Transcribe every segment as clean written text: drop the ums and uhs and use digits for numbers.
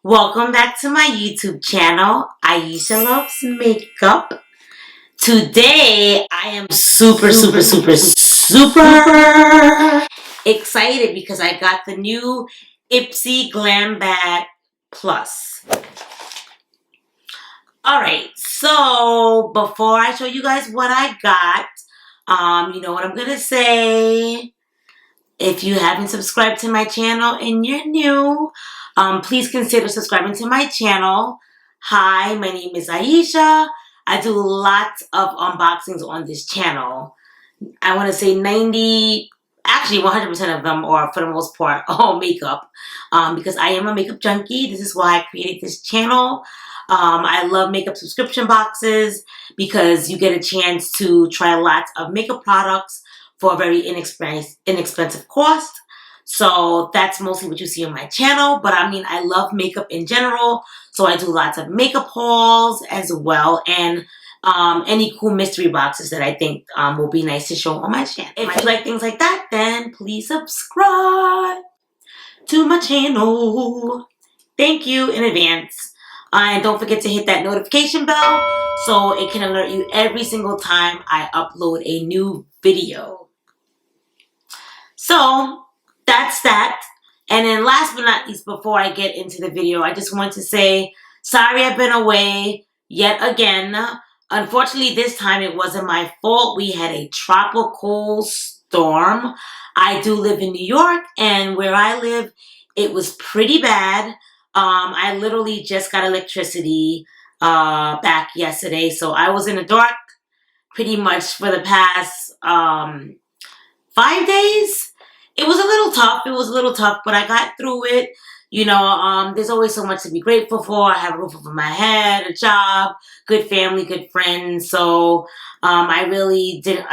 Welcome back to my YouTube channel, Aisha Loves Makeup. Today, I am super excited because I got the new Ipsy Glam Bag Plus. Alright, so before I show you guys what I got, you know what I'm going to say. If you haven't subscribed to my channel and you're new, please consider subscribing to my channel. Hi, my name is Aisha. I do lots of unboxings on this channel. I want to say 100% of them, or for the most part, all makeup. Because I am a makeup junkie. This is why I created this channel. I love makeup subscription boxes because you get a chance to try lots of makeup products for a very inexpensive cost. So that's mostly what you see on my channel. But I mean, I love makeup in general. So I do lots of makeup hauls as well. And any cool mystery boxes that I think will be nice to show on my channel. If you like things like that, then please subscribe to my channel. Thank you in advance. And don't forget to hit that notification bell so it can alert you every single time I upload a new video. So that's that. And then last but not least, before I get into the video, I just want to say, sorry I've been away yet again. Unfortunately, this time it wasn't my fault. We had a tropical storm. I do live in New York, and where I live, it was pretty bad. I literally just got electricity back yesterday, so I was in the dark pretty much for the past 5 days. It was a little tough, but I got through it. You know, there's always so much to be grateful for. I have a roof over my head, a job, good family, good friends. So I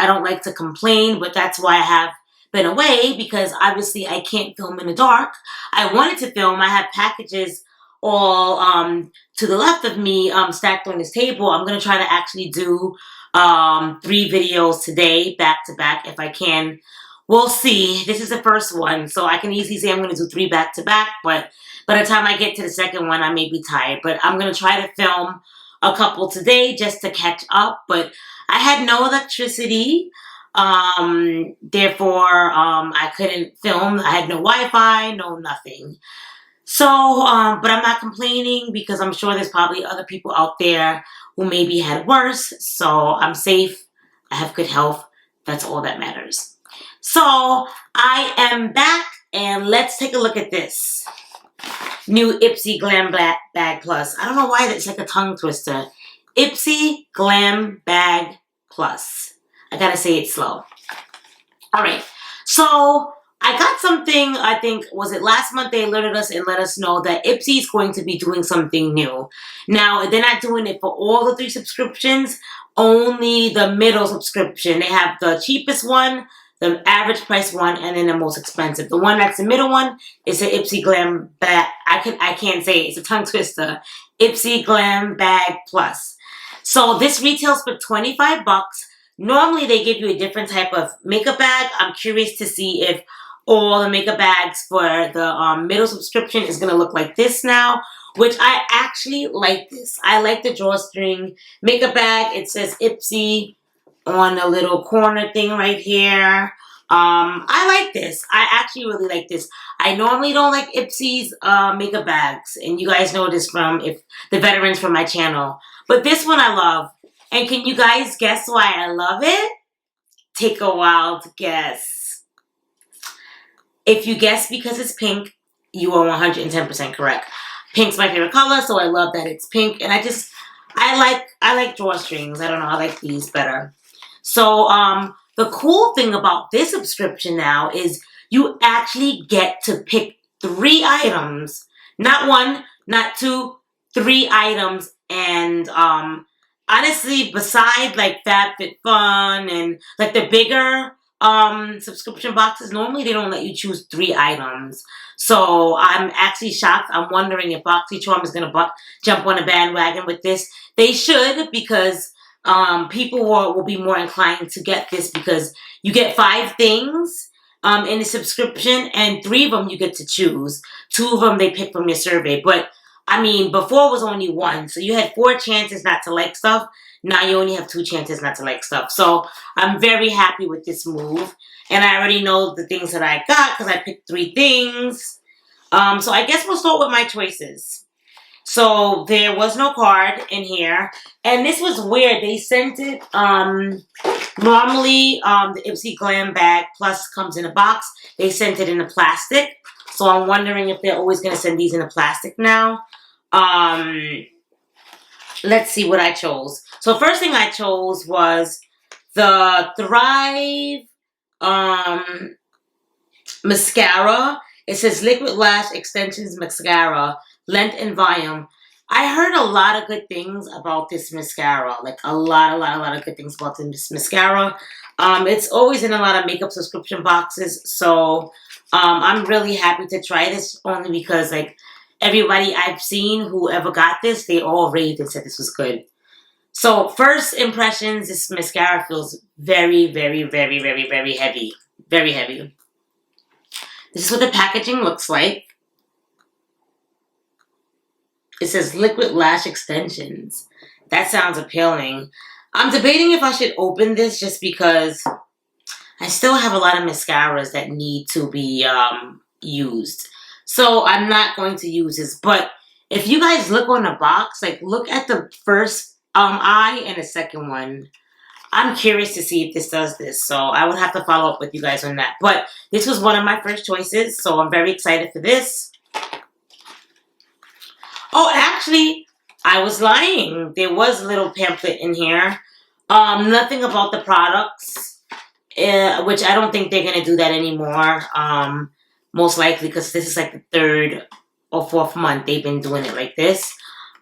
don't like to complain, but that's why I have been away, because obviously I can't film in the dark. I wanted to film. I have packages all to the left of me stacked on this table. I'm going to try to actually do 3 videos today, back to back, if I can. We'll see. This is the first one, so I can easily say I'm going to do 3 back to back, but by the time I get to the second one, I may be tired. But I'm going to try to film a couple today just to catch up. But I had no electricity, therefore I couldn't film. I had no Wi-Fi, no nothing. So, but I'm not complaining because I'm sure there's probably other people out there who maybe had worse. So I'm safe. I have good health. That's all that matters. So I am back, and let's take a look at this new Ipsy Glam Bag Plus. I don't know why that's like a tongue twister. Ipsy Glam Bag Plus. I gotta say it slow. All right. So I got something, I think, was it last month they alerted us and let us know that Ipsy is going to be doing something new. Now, they're not doing it for all the 3 subscriptions, only the middle subscription. They have the cheapest one, the average price one, and then the most expensive. The one that's the middle one is the Ipsy Glam Bag. I can't say it. It's a tongue twister. Ipsy Glam Bag Plus. So this retails for $25. Normally they give you a different type of makeup bag. I'm curious to see if all the makeup bags for the middle subscription is going to look like this now, which I actually like this. I like the drawstring makeup bag. It says Ipsy on a little corner thing right here. I like this. I actually really like this. I normally don't like Ipsy's makeup bags, and you guys know this from the veterans from my channel. But this one I love. And can you guys guess why I love it? Take a wild guess. If you guess because it's pink, you are 110% correct. Pink's my favorite color, so I love that it's pink. And I like drawstrings. I don't know, I like these better. So the cool thing about this subscription now is you actually get to pick 3 items. Not 1, not 2, 3 items. And honestly, beside like FabFitFun and like the bigger subscription boxes, normally they don't let you choose 3 items. So I'm actually shocked. I'm wondering if BoxyCharm is going to jump on a bandwagon with this. They should, because people will be more inclined to get this, because you get 5 things in the subscription, and 3 of them you get to choose. 2 of them they pick from your survey. But I mean, before it was only one. So you had 4 chances not to like stuff. Now you only have 2 chances not to like stuff. So I'm very happy with this move. And I already know the things that I got because I picked 3 things. So I guess we'll start with my choices. So there was no card in here. And this was weird. They sent it, normally the Ipsy Glam bag plus comes in a box. They sent it in a plastic. So I'm wondering if they're always going to send these in a plastic now. Let's see what I chose. So first thing I chose was the Thrive mascara. It says Liquid Lash Extensions Mascara, Length and Volume. I heard a lot of good things about this mascara. Like a lot of good things about this mascara. It's always in a lot of makeup subscription boxes. So I'm really happy to try this only because like everybody I've seen who ever got this, they all raved and said this was good. So first impressions, this mascara feels very heavy. Very heavy. This is what the packaging looks like. It says Liquid Lash Extensions. That sounds appealing. I'm debating if I should open this just because I still have a lot of mascaras that need to be used. So I'm not going to use this. But if you guys look on the box, like look at the first eye and the second one. I'm curious to see if this does this. So I would have to follow up with you guys on that. But this was one of my first choices. So I'm very excited for this. Oh, actually, I was lying. There was a little pamphlet in here. Nothing about the products, which I don't think they're going to do that anymore. Most likely because this is like the 3rd or 4th month they've been doing it like this.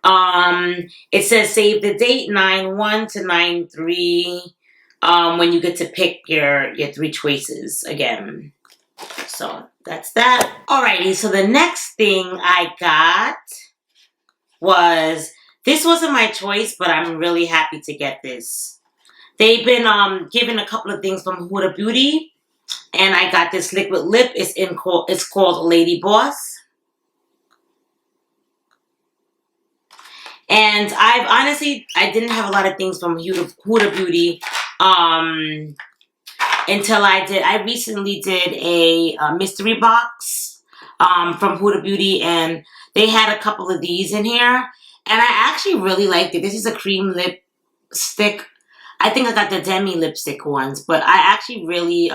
It says save the date 9/1 to 9/3 when you get to pick your 3 choices again. So that's that. Alrighty, so the next thing I got was, this wasn't my choice, but I'm really happy to get this. They've been giving a couple of things from Huda Beauty, and I got this liquid lip. It's called Lady Boss. And I didn't have a lot of things from Huda Beauty until I recently did a mystery box from Huda Beauty, and they had a couple of these in here. And I actually really liked it. This is a cream lipstick. I think I got the demi lipstick ones, but I actually really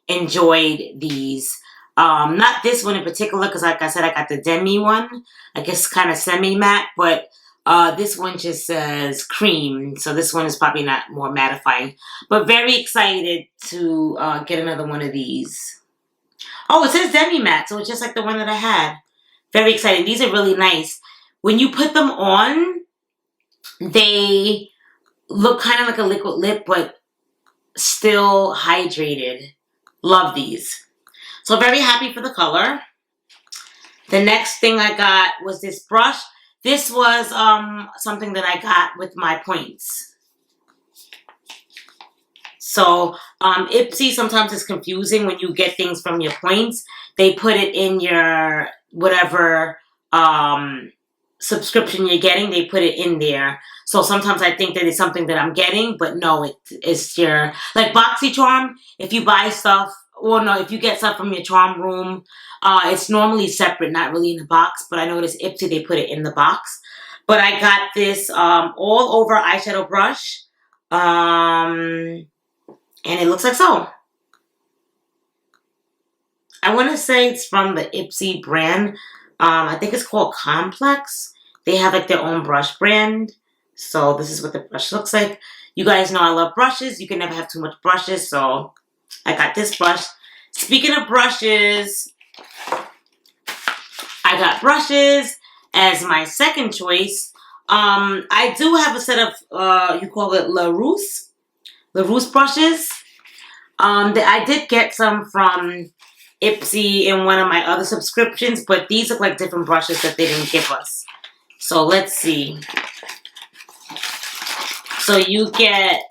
enjoyed these. Not this one in particular, because like I said, I got the demi one. I guess kind of semi-matte, but this one just says cream. So this one is probably not more mattifying. But very excited to get another one of these. Oh, it says demi-matte, so it's just like the one that I had. Very excited. These are really nice. When you put them on, they look kind of like a liquid lip, but still hydrated. Love these. So very happy for the color. The next thing I got was this brush. This was something that I got with my points. So Ipsy sometimes is confusing when you get things from your points. They put it in your whatever subscription you're getting. They put it in there. So sometimes I think that it's something that I'm getting, but no, it's your, like BoxyCharm. If you buy stuff, or no, if you get stuff from your charm room, it's normally separate, not really in the box. But I noticed Ipsy, they put it in the box. But I got this all over eyeshadow brush. And it looks like so. I want to say it's from the Ipsy brand. I think it's called Complex. They have like their own brush brand. So this is what the brush looks like. You guys know I love brushes. You can never have too much brushes. So I got this brush. Speaking of brushes, I got brushes as my second choice. I do have a set of, you call it LaRousse brushes. I did get some from Ipsy in one of my other subscriptions, but these look like different brushes that they didn't give us. So let's see. So you get,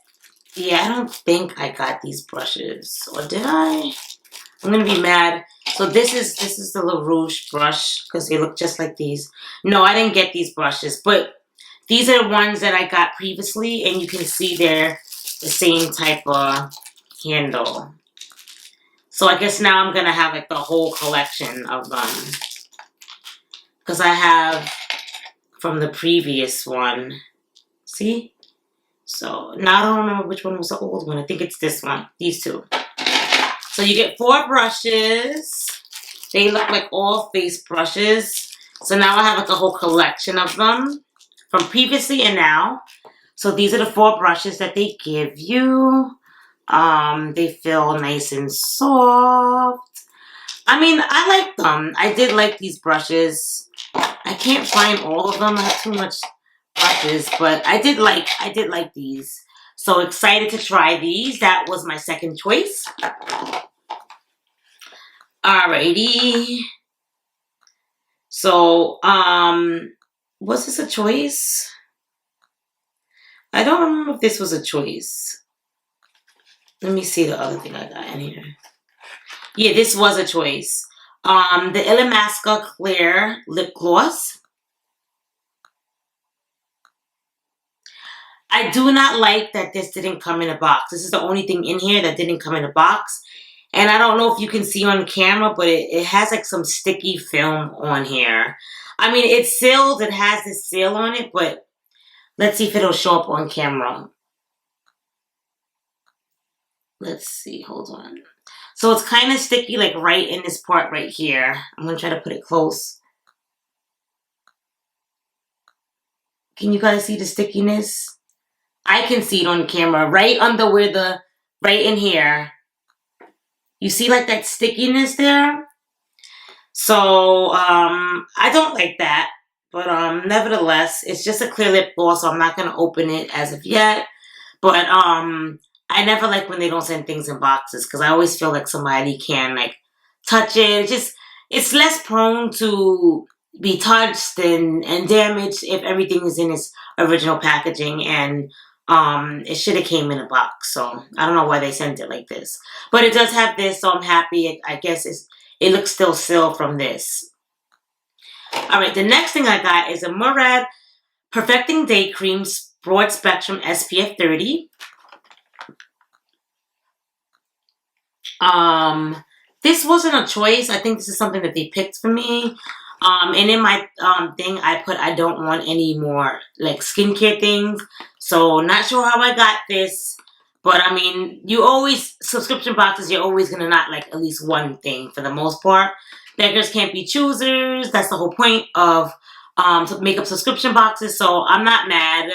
yeah, I don't think I got these brushes, or did I? I'm gonna be mad. So this is the LaRouche brush because they look just like these. No, I didn't get these brushes, but these are the ones that I got previously, and you can see they're the same type of handle. So I guess now I'm gonna have like the whole collection of them because I have from the previous one. See? So now I don't remember which one was the old one. I think it's this one. These two. So you get 4 brushes. They look like all face brushes. So now I have like a whole collection of them from previously and now. So these are the 4 brushes that they give you. They feel nice and soft. I mean, I like them. I did like these brushes. I can't find all of them. I have too much brushes, but I did like these. So excited to try these. That was my second choice. Alrighty. So, was this a choice? I don't remember if this was a choice. Let me see the other thing I got in here. Yeah, this was a choice. The Illamasqua Clear Lip Gloss. I do not like that this didn't come in a box. This is the only thing in here that didn't come in a box. And I don't know if you can see on camera, but it has like some sticky film on here. I mean, it's sealed. It has this seal on it, but let's see if it'll show up on camera. Let's see. Hold on. So it's kind of sticky, like right in this part right here. I'm going to try to put it close. Can you guys see the stickiness? I can see it on camera. Right under where the, right in here. You see like that stickiness there? So, I don't like that. But, nevertheless, it's just a clear lip gloss, so I'm not going to open it as of yet. But, I never like when they don't send things in boxes because I always feel like somebody can, like, touch it. It's less prone to be touched and damaged if everything is in its original packaging. And it should have came in a box. So I don't know why they sent it like this. But it does have this, so I'm happy. I guess it looks still sealed from this. Alright, the next thing I got is a Murad Perfecting Day Cream Broad Spectrum SPF 30. This wasn't a choice. I think this is something that they picked for me. And in my thing, I put I don't want any more like skincare things. So not sure how I got this. But I mean, you always, subscription boxes, you're always going to not like at least one thing for the most part. Beggars can't be choosers. That's the whole point of makeup subscription boxes. So I'm not mad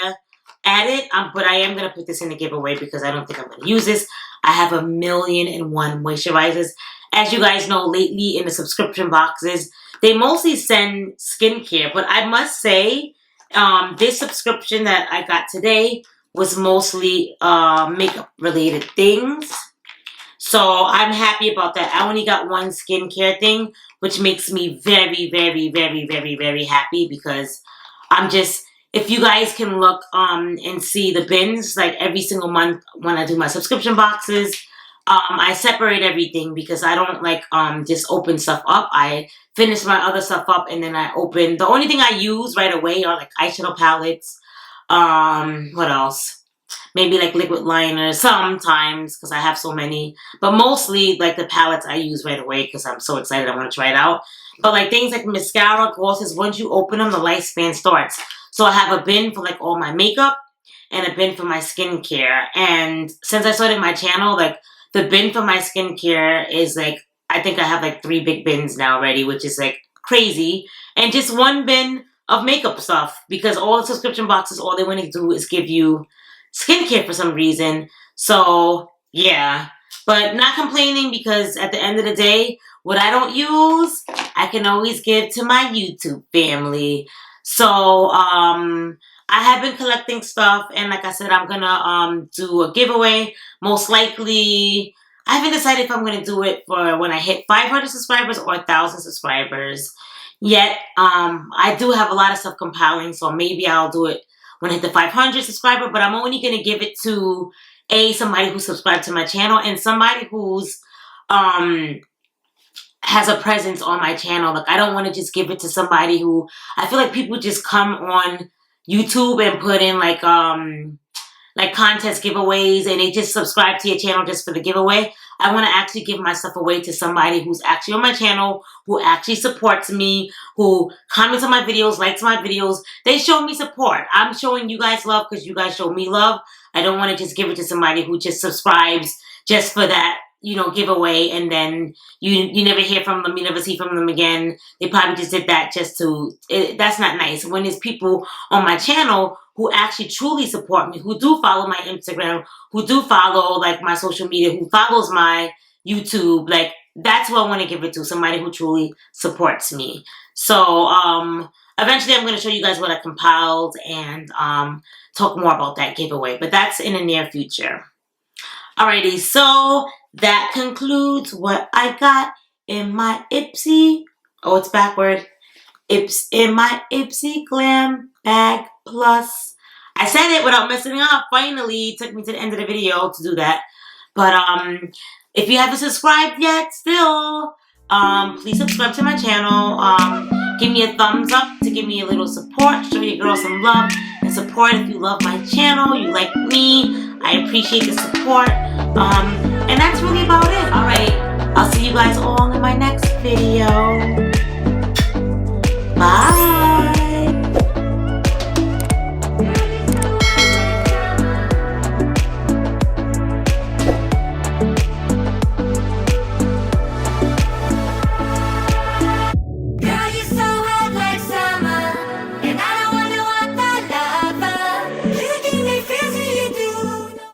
at it. But I am going to put this in the giveaway because I don't think I'm going to use this. I have 1,000,001 moisturizers. As you guys know, lately in the subscription boxes, they mostly send skincare. But I must say, this subscription that I got today was mostly makeup related things. So I'm happy about that. I only got one skincare thing, which makes me very, very, very, very, very happy because I'm just, if you guys can look and see the bins, like every single month when I do my subscription boxes, I separate everything because I don't like just open stuff up. I finish my other stuff up and then I open. The only thing I use right away are like eyeshadow palettes. What else? Maybe like liquid liners sometimes because I have so many. But mostly like the palettes I use right away because I'm so excited I want to try it out. But like things like mascara, glosses, once you open them, the lifespan starts. So I have a bin for like all my makeup and a bin for my skincare. And since I started my channel, like the bin for my skincare is like, I think I have like 3 big bins now already, which is like crazy. And just one bin of makeup stuff because all the subscription boxes, all they want to do is give you skincare for some reason. So yeah, but not complaining because at the end of the day, what I don't use, I can always give to my YouTube family. So I have been collecting stuff, and like I said, I'm gonna do a giveaway. Most likely, I haven't decided if I'm gonna do it for when I hit 500 subscribers or 1,000 subscribers yet. I do have a lot of stuff compiling, so maybe I'll do it when I hit the 500 subscriber, but I'm only going to give it to somebody who subscribed to my channel and somebody who's has a presence on my channel. Like, I don't want to just give it to somebody who, I feel like people just come on YouTube and put in like contest giveaways and they just subscribe to your channel just for the giveaway. I want to actually give my stuff away to somebody who's actually on my channel, who actually supports me, who comments on my videos, likes my videos. They show me support. I'm showing you guys love because you guys show me love. I don't want to just give it to somebody who just subscribes just for that, you know, giveaway, and then you never hear from them, you never see from them again. They probably just did that just to, that's not nice. When there's people on my channel who actually truly support me, who do follow my Instagram, who do follow like my social media, who follows my YouTube, like that's who I want to give it to, somebody who truly supports me. So eventually I'm going to show you guys what I compiled and talk more about that giveaway, but that's in the near future. Alrighty, so that concludes what I got in my Ipsy, oh, it's backward, in my Ipsy Glam Bag Plus. I said it without messing up. Finally, it took me to the end of the video to do that. But if you haven't subscribed yet, still, please subscribe to my channel. Give me a thumbs up to give me a little support. Show your girl some love and support if you love my channel, you like me. I appreciate the support. And that's really about it. Alright, I'll see you guys all in my next video.